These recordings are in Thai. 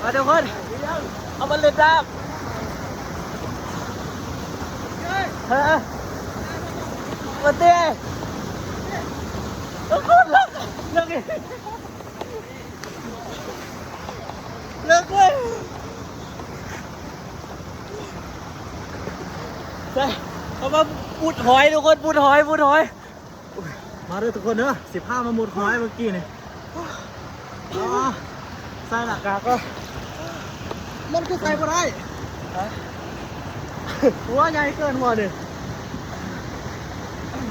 มาทุกคนเอามันเล่นน้ำมาเต้ทุกคนเลิกเลิกเลยใช่เอามาปุดหอยทุกคนปุดหอยมาด้วยทุกคนเนอะ15มาหมดหอยเมื่อกี้นี่ใส่หน้ากากก็มันก็ใส่ไม่ได้หัวใหญ่เกินหัวดิ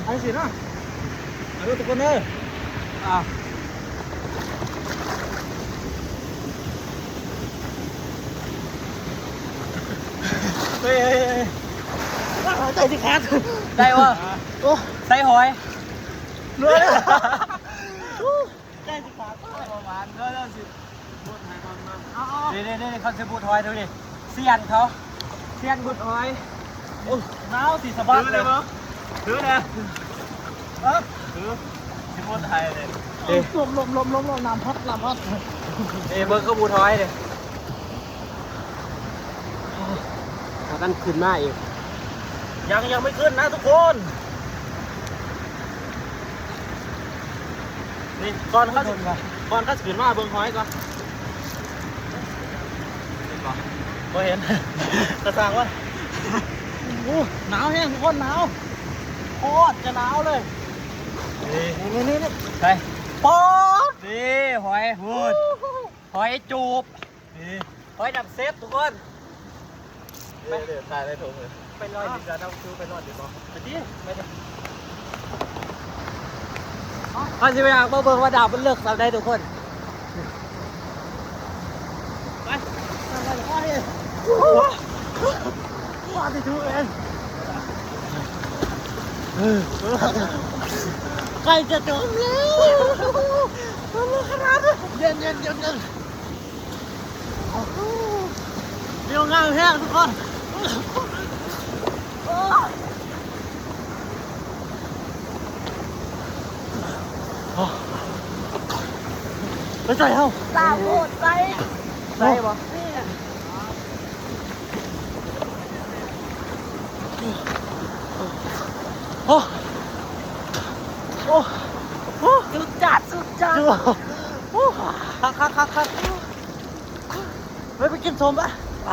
ไอ้สินะมาด้วยทุกคนเนอะเฮ้ยใจสิขาด ได้วะ โอ้ ใส่หอย เนื้อใจสิขาด ประมาณเนื้อสิ พูดไทยมานี่เขาจะบูดหอยดูดิเสียนเขาเสียนบูดหอยโอ้หนาวสิสบายเลยมั้ง ถือนะถือที่พูดไทยเลยลมน้ำพัดนี่เบิร์ก็บูดหอยเลยพากันขึ้นมาอีก ยังไม่ขึ้นนะทุกคน นี่ก่อนเขาขึ้นมาเบิ้งหอยก่อนก็เห็นกระซังว่าหนาวแห้งทุกคนหนาวโคตรจะหนาวเลยนี่ใช่ ป๊อด นี่หอยพูดหอยจูบ นี่ หอยดับเซฟทุกคน เดี๋ยวตายได้ถูกเลย ไปลอยดีกว่าเราซื้อไปลอยดีกว่าไปดิไปดิพอสิไปอยากเบิ่งว่าดาวมันเลิกทำได้ทุกคนไปว่าที่ถูกเอง ใกล้จะจบแล้วขนาดเย็นเดี๋ยวงานแห้งทุกคนไปใส่เฮ้า ตาโคตรใจใจบ่โอ้สุดจัด โอ้คักไปกินสมปะไป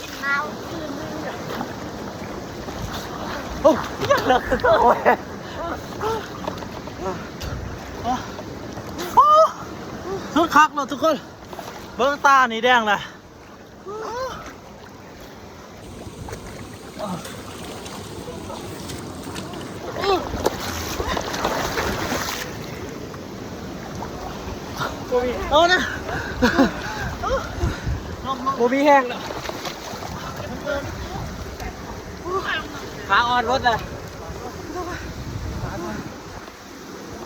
กินน้ำคืนนึง โอ้ยังเหลือโอ้ยทุกคักเลยทุกคนเบิ้งตานี่แดงเลยเอานะ โบมีแห้งแล้วขาอ่อนรถเลย